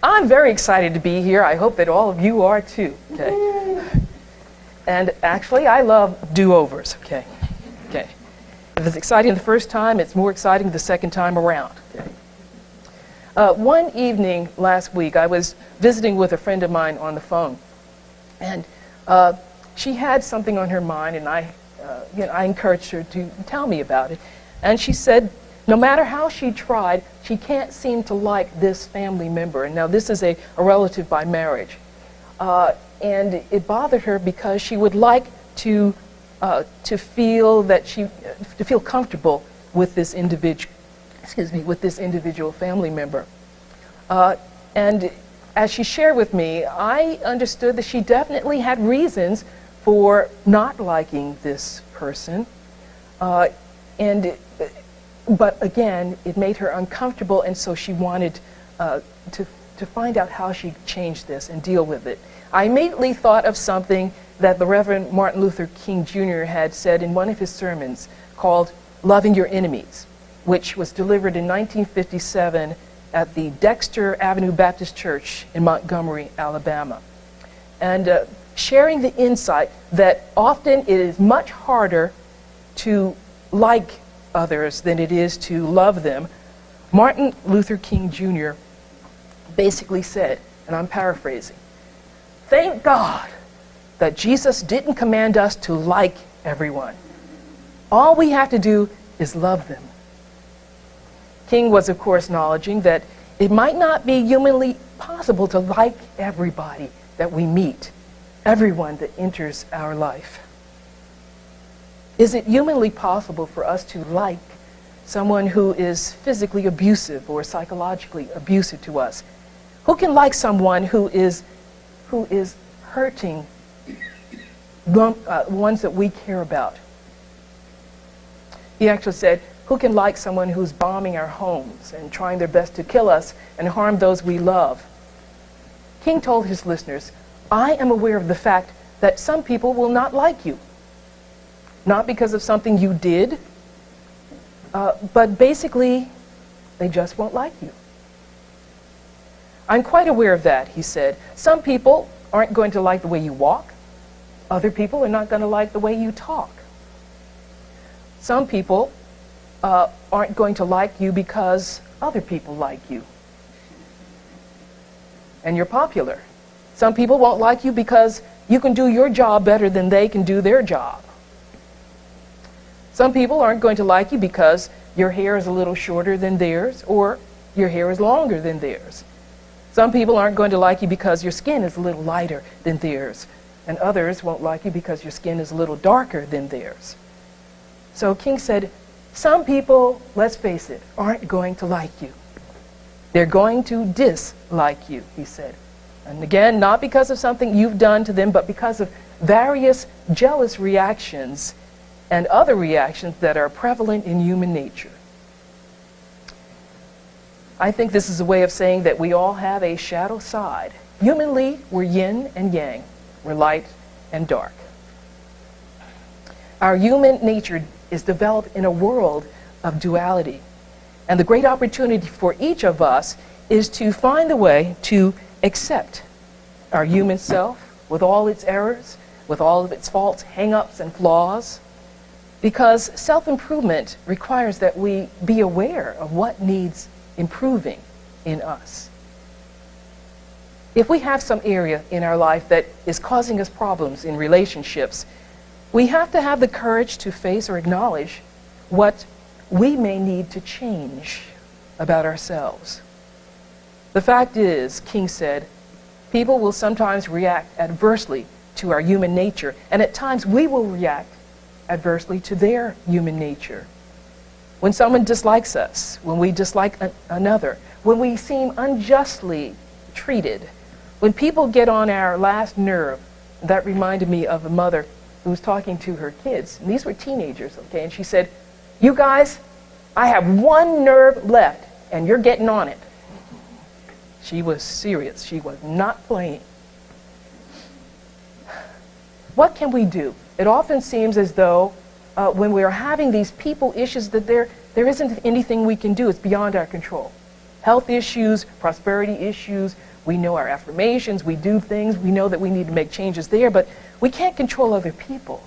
I'm very excited to be here. I hope that all of you are too. Okay. And actually, I love do-overs. Okay. Okay. If it's exciting the first time, it's more exciting the second time around. Okay. One evening last week, I was visiting with a friend of mine on the phone, and she had something on her mind, and I encouraged her to tell me about it. And she said, no matter how she tried, she can't seem to like this family member. And now this is a relative by marriage. And it bothered her because she would like to feel comfortable with this individual, with this individual family member. And as she shared with me, I understood that she definitely had reasons for not liking this person. But again, it made her uncomfortable, and so she wanted to find out how she changed this and deal with it. I immediately thought of something that the Reverend Martin Luther King Jr. had said in one of his sermons called Loving Your Enemies, which was delivered in 1957 at the Dexter Avenue Baptist Church in Montgomery, Alabama. And sharing the insight that often it is much harder to like others than it is to love them, Martin Luther King Jr. basically said, and I'm paraphrasing, "Thank God that Jesus didn't command us to like everyone. All we have to do is love them." King was, of course, acknowledging that it might not be humanly possible to like everybody that we meet, everyone that enters our life. Is it humanly possible for us to like someone who is physically abusive or psychologically abusive to us? Who can like someone who is hurting ones that we care about? He actually said, who can like someone who's bombing our homes and trying their best to kill us and harm those we love? King told his listeners, I am aware of the fact that some people will not like you. Not because of something you did, but basically, they just won't like you. I'm quite aware of that, he said. Some people aren't going to like the way you walk. Other people are not going to like the way you talk. Some people aren't going to like you because other people like you. And you're popular. Some people won't like you because you can do your job better than they can do their job. Some people aren't going to like you because your hair is a little shorter than theirs, or your hair is longer than theirs. Some people aren't going to like you because your skin is a little lighter than theirs, and others won't like you because your skin is a little darker than theirs. So King said, some people, let's face it, aren't going to like you. They're going to dislike you, he said. And again, not because of something you've done to them, but because of various jealous reactions and other reactions that are prevalent in human nature. I think this is a way of saying that we all have a shadow side. Humanly, we're yin and yang. We're light and dark. Our human nature is developed in a world of duality. And the great opportunity for each of us is to find the way to accept our human self with all its errors, with all of its faults, hang-ups, and flaws. Because self-improvement requires that we be aware of what needs improving in us. If we have some area in our life that is causing us problems in relationships, we have to have the courage to face or acknowledge what we may need to change about ourselves. The fact is, King said, people will sometimes react adversely to our human nature, and at times we will react adversely to their human nature. When someone dislikes us, when we dislike another, when we seem unjustly treated, when people get on our last nerve, that reminded me of a mother who was talking to her kids, and these were teenagers, okay, and she said, you guys, I have one nerve left, and you're getting on it. She was serious. She was not playing. What can we do? It often seems as though when we're having these people issues that there isn't anything we can do. It's beyond our control. health issues, prosperity issues. We know our affirmations, we do things, we know that we need to make changes there, but we can't control other people.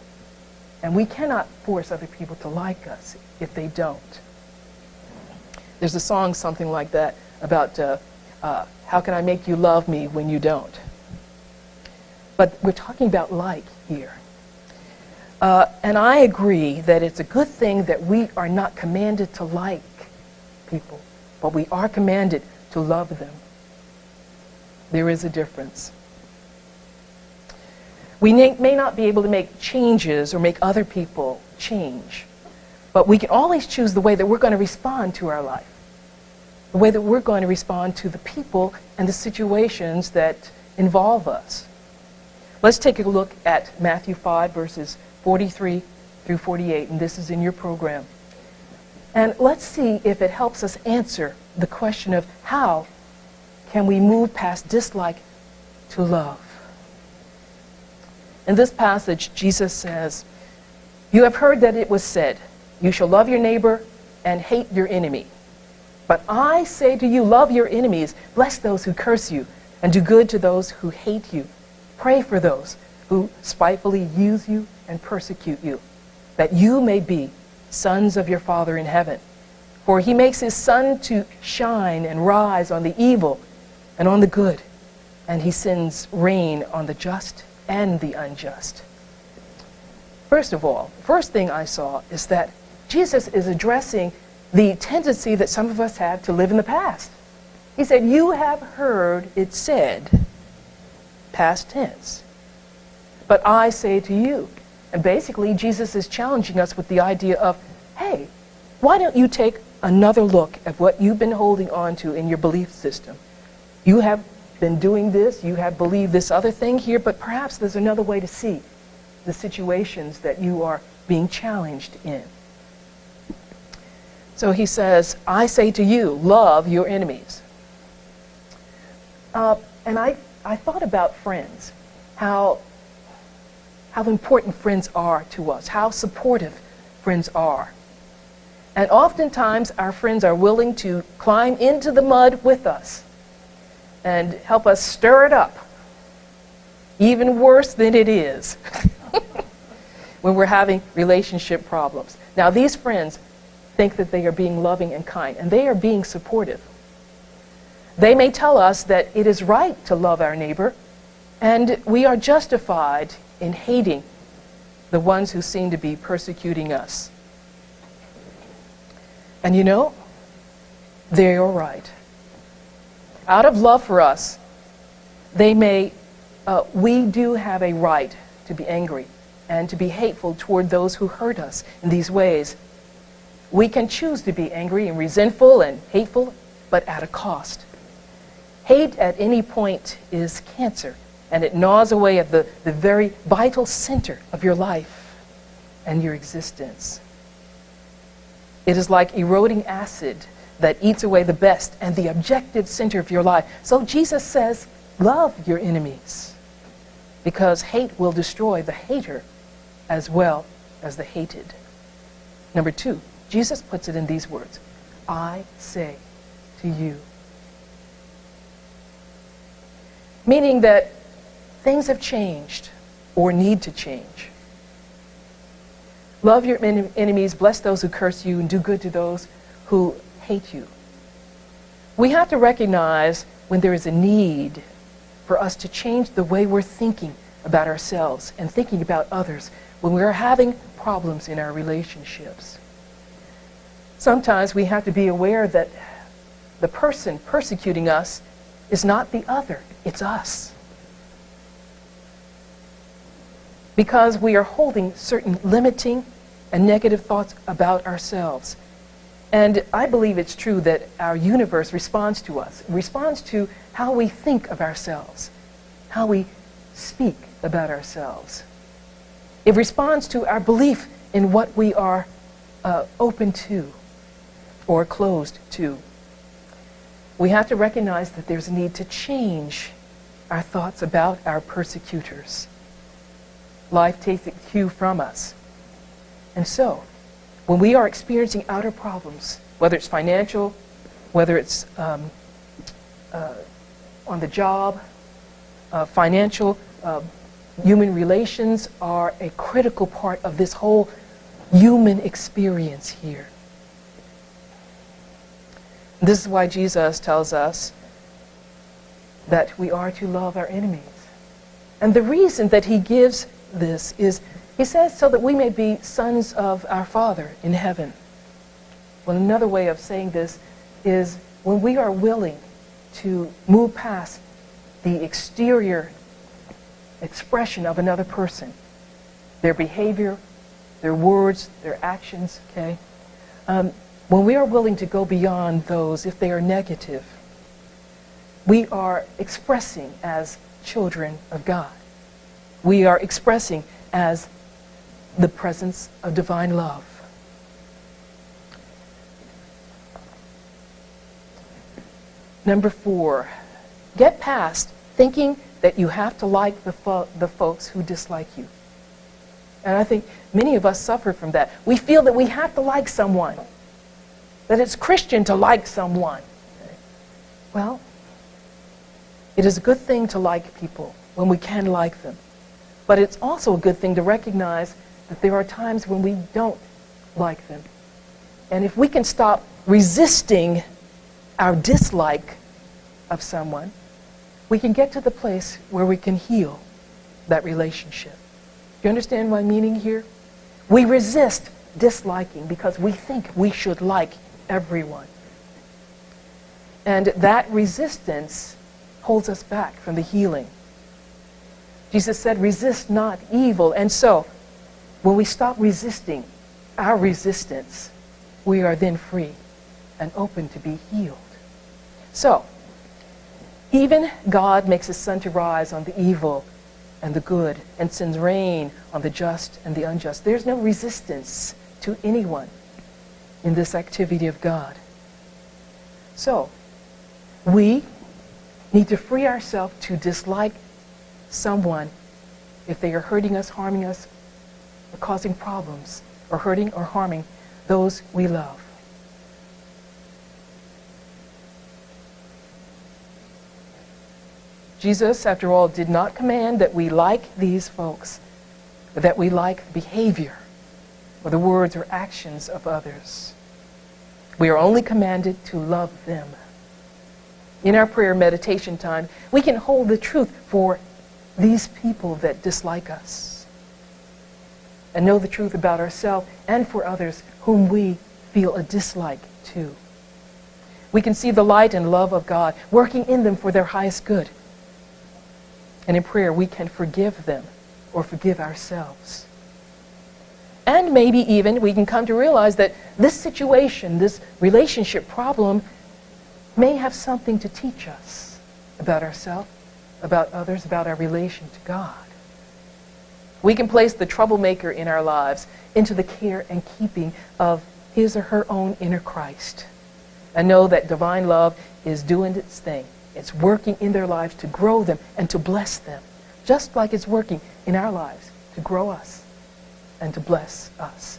And we cannot force other people to like us if they don't. There's a song, something like that, about how can I make you love me when you don't? But we're talking about like here. And I agree that it's a good thing that we are not commanded to like people, but we are commanded to love them. There is a difference. We may not be able to make changes or make other people change, but we can always choose the way that we're going to respond to our life, the way that we're going to respond to the people and the situations that involve us. Let's take a look at Matthew 5, verses 43 through 48, and this is in your program. And let's see if it helps us answer the question of how can we move past dislike to love. In this passage, Jesus says, "You have heard that it was said, 'You shall love your neighbor and hate your enemy.' But I say to you, love your enemies, bless those who curse you, and do good to those who hate you. Pray for those who spitefully use you and persecute you, that you may be sons of your Father in heaven. For he makes his sun to shine and rise on the evil and on the good, and he sends rain on the just and the unjust." First of all, the first thing I saw is that Jesus is addressing the tendency that some of us have to live in the past. He said, "You have heard it said," past tense, "but I say to you." And basically, Jesus is challenging us with the idea of, hey, why don't you take another look at what you've been holding on to in your belief system? You have been doing this, you have believed this other thing here, but perhaps there's another way to see the situations that you are being challenged in. So he says, "I say to you, love your enemies." And I thought about friends, how important friends are to us, how supportive friends are. And oftentimes our friends are willing to climb into the mud with us and help us stir it up, even worse than it is, when we're having relationship problems. Now, these friends think that they are being loving and kind, and they are being supportive. They may tell us that it is right to love our neighbor, and we are justified in hating the ones who seem to be persecuting us. And you know, they are right. Out of love for us, we do have a right to be angry and to be hateful toward those who hurt us in these ways. We can choose to be angry and resentful and hateful, but at a cost. Hate at any point is cancer, and it gnaws away at the very vital center of your life and your existence. It is like eroding acid that eats away the best and the objective center of your life. So Jesus says, love your enemies, because hate will destroy the hater as well as the hated. Number two, Jesus puts it in these words, "I say to you." Meaning that things have changed or need to change. Love your enemies, bless those who curse you, and do good to those who hate you. We have to recognize when there is a need for us to change the way we're thinking about ourselves and thinking about others when we're having problems in our relationships. Sometimes we have to be aware that the person persecuting us is not the other, it's us. Because we are holding certain limiting and negative thoughts about ourselves. And I believe it's true that our universe responds to us, responds to how we think of ourselves, how we speak about ourselves. It responds to our belief in what we are open to or closed to. We have to recognize that there's a need to change our thoughts about our persecutors. Life takes a cue from us. And so, when we are experiencing outer problems, whether it's financial, whether it's on the job, financial, human relations are a critical part of this whole human experience here. This is why Jesus tells us that we are to love our enemies. And the reason that he gives this is, he says, so that we may be sons of our Father in heaven. Well, another way of saying this is when we are willing to move past the exterior expression of another person, their behavior, their words, their actions, okay? When we are willing to go beyond those, if they are negative, we are expressing as children of God. We are expressing as the presence of divine love. Number 4, get past thinking that you have to like the folks who dislike you. And I think many of us suffer from that. We feel that we have to like someone, that it's Christian to like someone. Well, it is a good thing to like people when we can like them. But it's also a good thing to recognize that there are times when we don't like them. And if we can stop resisting our dislike of someone, we can get to the place where we can heal that relationship. Do you understand my meaning here? We resist disliking because we think we should like everyone. And that resistance holds us back from the healing. Jesus said, resist not evil. And so, when we stop resisting our resistance, we are then free and open to be healed. So, even God makes his sun to rise on the evil and the good, and sends rain on the just and the unjust. There's no resistance to anyone in this activity of God. So, we need to free ourselves to dislike someone if they are hurting us, harming us, or causing problems, or hurting or harming those we love. Jesus, after all, did not command that we like these folks, but that we like behavior or the words or actions of others. We are only commanded to love them. In our prayer meditation time, we can hold the truth for these people that dislike us and know the truth about ourselves and for others whom we feel a dislike to. We can see the light and love of God working in them for their highest good. And in prayer, we can forgive them or forgive ourselves. And maybe even we can come to realize that this situation, this relationship problem, may have something to teach us about ourselves, about others, about our relation to God. We can place the troublemaker in our lives into the care and keeping of his or her own inner Christ, and know that divine love is doing its thing. It's working in their lives to grow them and to bless them, just like it's working in our lives to grow us and to bless us.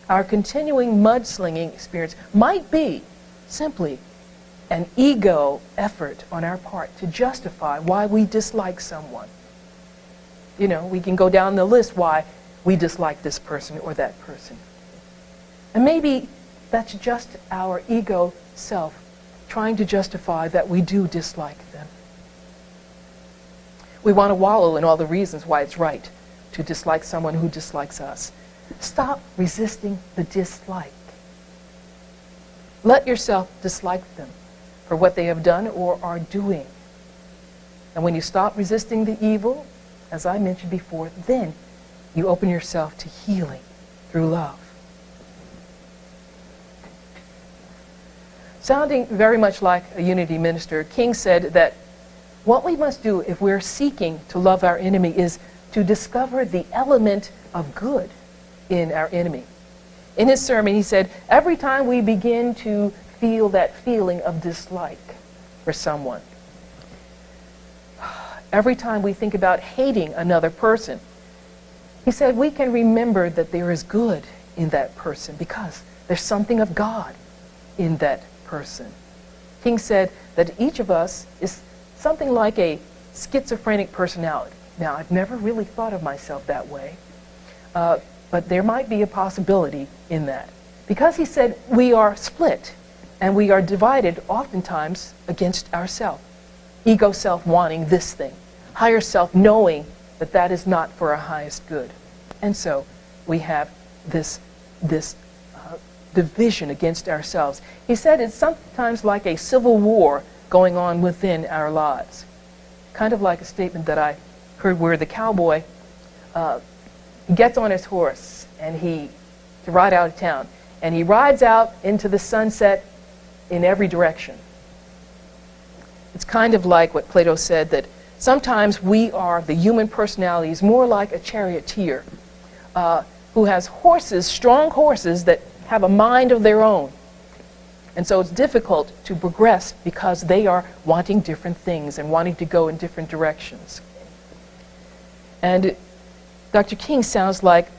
Our continuing mudslinging experience might be simply an ego effort on our part to justify why we dislike someone. You know, we can go down the list why we dislike this person or that person. And maybe that's just our ego self trying to justify that we do dislike them. We want to wallow in all the reasons why it's right to dislike someone who dislikes us. Stop resisting the dislike. Let yourself dislike them for what they have done or are doing. And when you stop resisting the evil, as I mentioned before, then you open yourself to healing through love. Sounding very much like a unity minister, King said that what we must do if we're seeking to love our enemy is to discover the element of good in our enemy. In his sermon, he said, every time we begin to feel that feeling of dislike for someone, every time we think about hating another person, he said we can remember that there is good in that person because there's something of God in that person. King said that each of us is something like a schizophrenic personality. Now, I've never really thought of myself that way, but there might be a possibility in that. Because he said we are split, and we are divided oftentimes against ourselves. Ego self wanting this thing, higher self knowing that that is not for our highest good. And so we have this division against ourselves. He said it's sometimes like a civil war going on within our lives. Kind of like a statement that I heard where the cowboy gets on his horse and to ride out of town, and he rides out into the sunset in every direction. It's kind of like what Plato said, that sometimes the human personality is more like a charioteer who has horses, strong horses that have a mind of their own. And so it's difficult to progress because they are wanting different things and wanting to go in different directions. And Dr. King sounds like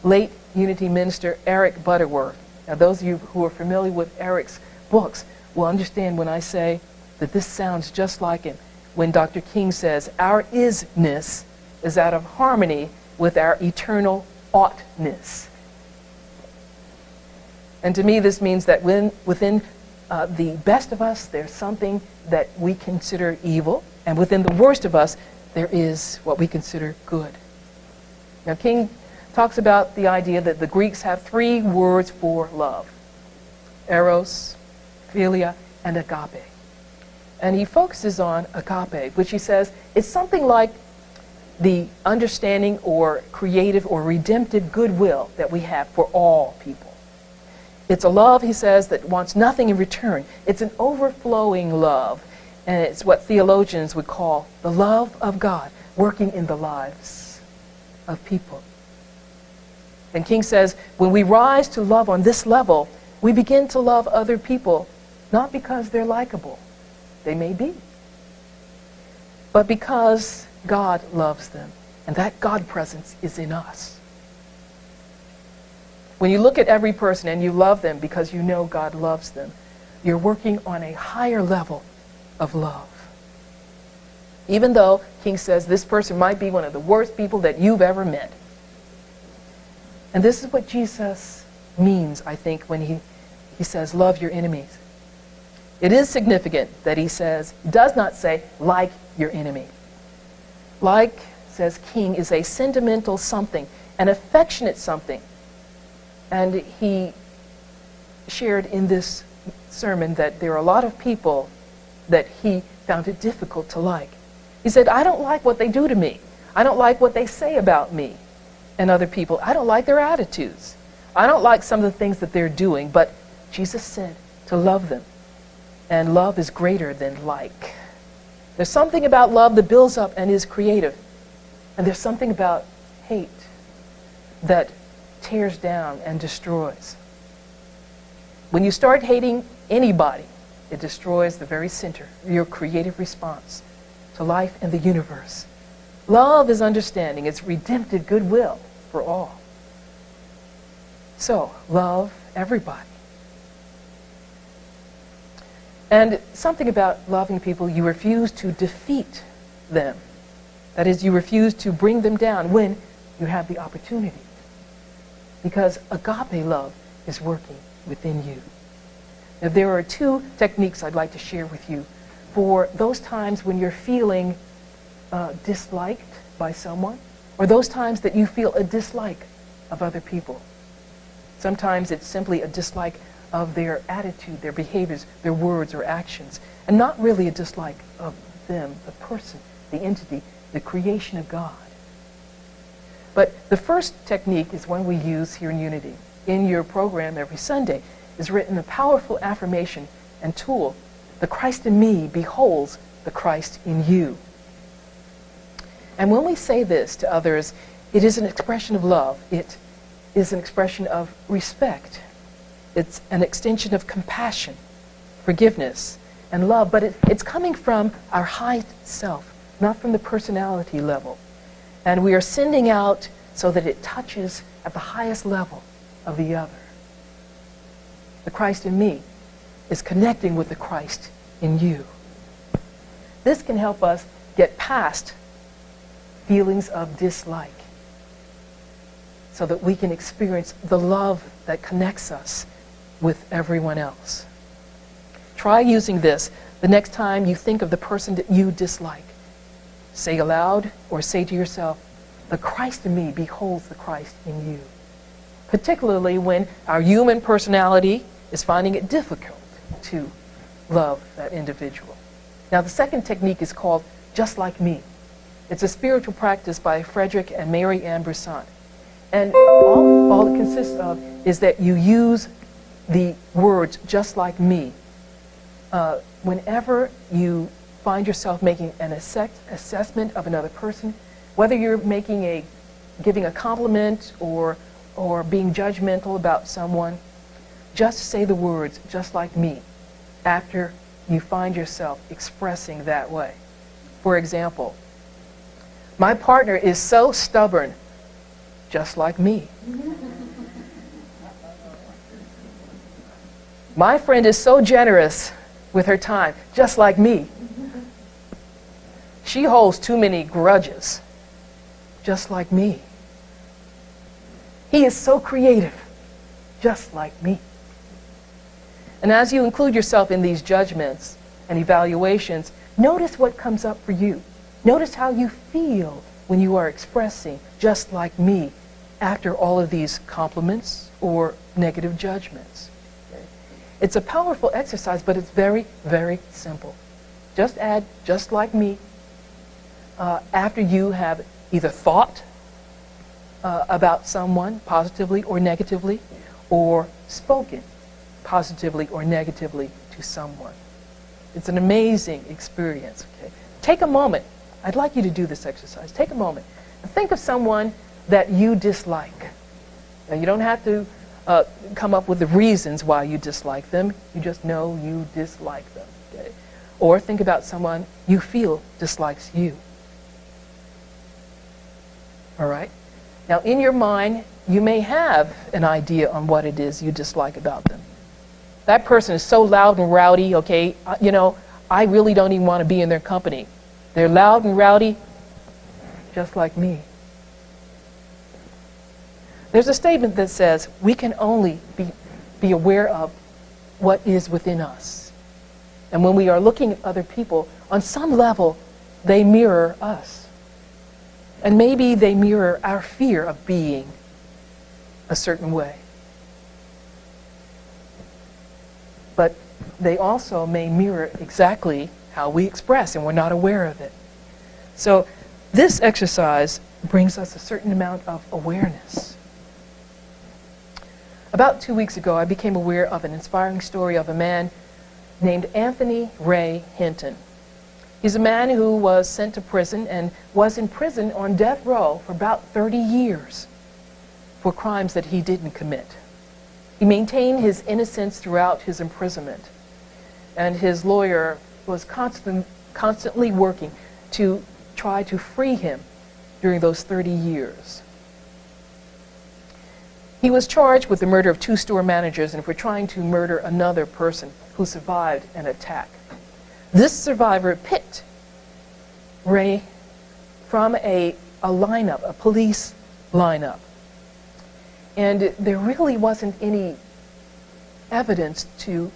late Unity minister Eric Butterworth. Now, those of you who are familiar with Eric's books will understand when I say that this sounds just like him. When Dr. King says, our isness is out of harmony with our eternal oughtness. And to me, this means that within the best of us, there's something that we consider evil, and within the worst of us, there is what we consider good. Now, King talks about the idea that the Greeks have 3 words for love: eros, philia, and agape. And he focuses on agape, which he says is something like the understanding or creative or redemptive goodwill that we have for all people. It's a love, he says, that wants nothing in return. It's an overflowing love, and it's what theologians would call the love of God working in the lives of people. And King says, when we rise to love on this level, we begin to love other people, not because they're likable, they may be, but because God loves them, and that God presence is in us. When you look at every person and you love them because you know God loves them, you're working on a higher level of love. Even though King says this person might be one of the worst people that you've ever met. And this is what Jesus means, I think, when he says, love your enemies. It is significant that he does not say, like your enemy. Like, says King, is a sentimental something, an affectionate something. And he shared in this sermon that there are a lot of people that he found it difficult to like. He said, I don't like what they do to me. I don't like what they say about me and other people. I don't like their attitudes. I don't like some of the things that they're doing, but Jesus said to love them. And love is greater than like. There's something about love that builds up and is creative. And there's something about hate that tears down and destroys. When you start hating anybody, it destroys the very center, your creative response to life and the universe. Love is understanding. It's redemptive goodwill for all. So, love everybody. And something about loving people, you refuse to defeat them. That is, you refuse to bring them down when you have the opportunity. Because agape love is working within you. Now, there are 2 techniques I'd like to share with you for those times when you're feeling disliked by someone, or those times that you feel a dislike of other people. Sometimes it's simply a dislike of their attitude, their behaviors, their words or actions, and not really a dislike of them, the person, the entity, the creation of God. But the first technique is one we use here in Unity. In your program every Sunday is written a powerful affirmation and tool. The Christ in me beholds the Christ in you. And when we say this to others, it is an expression of love. It is an expression of respect. It's an extension of compassion, forgiveness, and love. But it's coming from our high self, not from the personality level. And we are sending out so that it touches at the highest level of the other. The Christ in me is connecting with the Christ in you. This can help us get past feelings of dislike so that we can experience the love that connects us with everyone else. Try using this the next time you think of the person that you dislike. Say aloud or say to yourself, "The Christ in me beholds the Christ in you." Particularly when our human personality is finding it difficult to love that individual. Now, the second technique is called Just Like Me. It's a spiritual practice by Frederick and Mary Ann Brisson. And all it consists of is that you use the words "just like me" whenever you find yourself making an assessment of another person, whether you're giving a compliment or being judgmental about someone. Just say the words "just like me" after you find yourself expressing that way. For example, "My partner is so stubborn, just like me." "My friend is so generous with her time, just like me." "She holds too many grudges, just like me." "He is so creative, just like me." And as you include yourself in these judgments and evaluations, notice what comes up for you. Notice how you feel when you are expressing "just like me" after all of these compliments or negative judgments. Okay? It's a powerful exercise, but it's very, very simple. Just add "just like me" after you have either thought about someone positively or negatively, or spoken positively or negatively to someone. It's an amazing experience. Okay? Take a moment. I'd like you to do this exercise. Take a moment and think of someone that you dislike. Now, you don't have to come up with the reasons why you dislike them. You just know you dislike them. Okay? Or think about someone you feel dislikes you. All right? Now, in your mind, you may have an idea on what it is you dislike about them. That person is so loud and rowdy, okay, I really don't even want to be in their company. They're loud and rowdy, just like me. There's a statement that says we can only be aware of what is within us. And when we are looking at other people, on some level, they mirror us. And maybe they mirror our fear of being a certain way. But they also may mirror exactly how we express, and we're not aware of it. So this exercise brings us a certain amount of awareness. About 2 weeks ago, I became aware of an inspiring story of a man named Anthony Ray Hinton. He's a man who was sent to prison and was in prison on death row for about 30 years for crimes that he didn't commit. He maintained his innocence throughout his imprisonment, and his lawyer was constantly working to try to free him during those 30 years. He was charged with the murder of 2 store managers and for trying to murder another person who survived an attack. This survivor picked Ray from a lineup, a police lineup. And there really wasn't any evidence to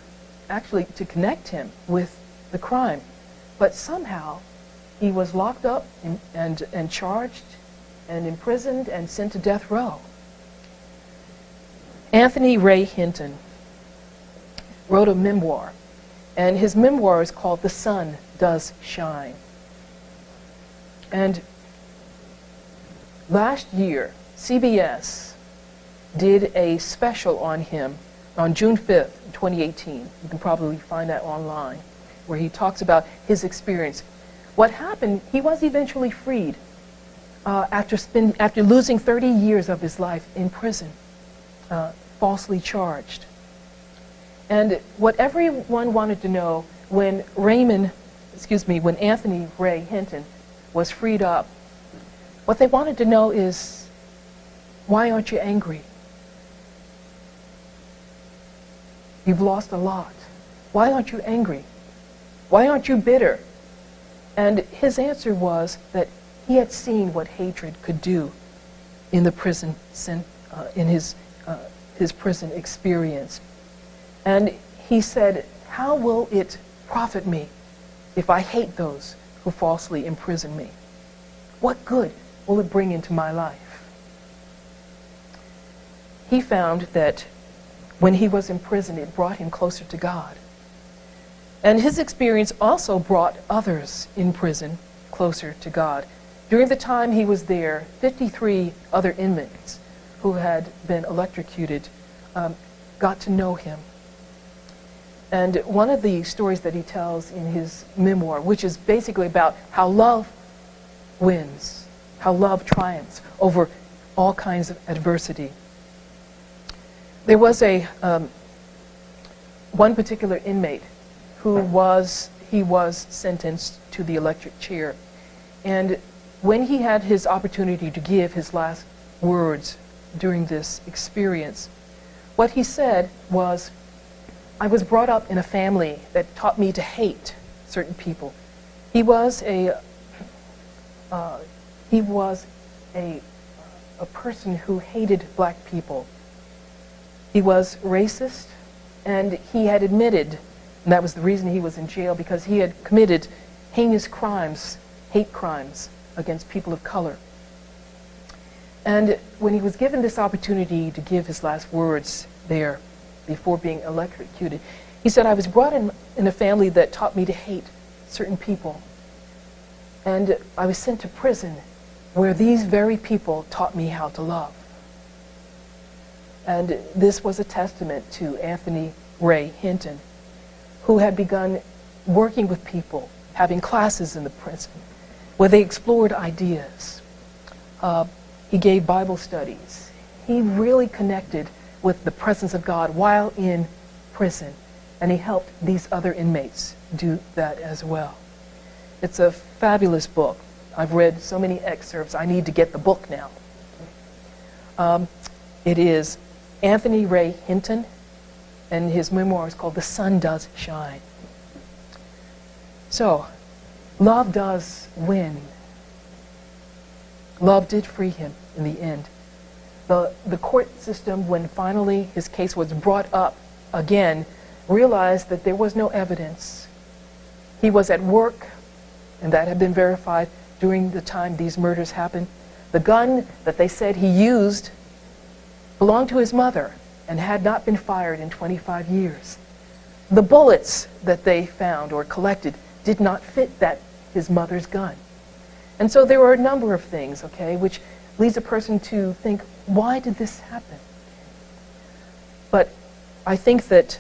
connect him with the crime. But somehow he was locked up and charged and imprisoned and sent to death row. Anthony Ray Hinton wrote a memoir, and his memoir is called "The Sun Does Shine." And last year, CBS did a special on him on June 5th, 2018. You can probably find that online, where he talks about his experience. What happened, he was eventually freed after losing 30 years of his life in prison, falsely charged. And what everyone wanted to know when Anthony Ray Hinton was freed up, what they wanted to know is, why aren't you angry? You've lost a lot. Why aren't you angry? Why aren't you bitter? And his answer was that he had seen what hatred could do in the prison, in his prison experience. And he said, how will it profit me if I hate those who falsely imprison me? What good will it bring into my life? He found that when he was in prison, it brought him closer to God. And his experience also brought others in prison closer to God. During the time he was there, 53 other inmates who had been electrocuted got to know him. And one of the stories that he tells in his memoir, which is basically about how love wins, how love triumphs over all kinds of adversity. There was one particular inmate who was sentenced to the electric chair. And when he had his opportunity to give his last words during this experience, what he said was, I was brought up in a family that taught me to hate certain people. He was a person who hated black people. He was racist, and he had admitted, and that was the reason he was in jail, because he had committed heinous crimes, hate crimes against people of color. And when he was given this opportunity to give his last words there before being electrocuted, he said, I was brought in a family that taught me to hate certain people. And I was sent to prison where these very people taught me how to love. And this was a testament to Anthony Ray Hinton, who had begun working with people, having classes in the prison, where they explored ideas. He gave Bible studies. He really connected with the presence of God while in prison, and he helped these other inmates do that as well. It's a fabulous book. I've read so many excerpts. I need to get the book now. It is Anthony Ray Hinton, and his memoir is called The Sun Does Shine. So, love does win. Love did free him in the end. The court system, when finally his case was brought up again, realized that there was no evidence. He was at work, and that had been verified during the time these murders happened. The gun that they said he used belonged to his mother and had not been fired in 25 years. The bullets that they found or collected did not fit his mother's gun. And so there were a number of things, okay, which leads a person to think, why did this happen? But I think that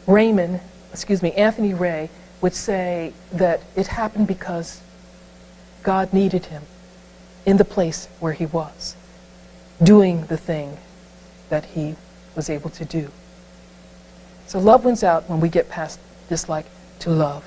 Anthony Ray would say that it happened because God needed him in the place where he was, doing the thing that he was able to do. So love wins out when we get past dislike to love.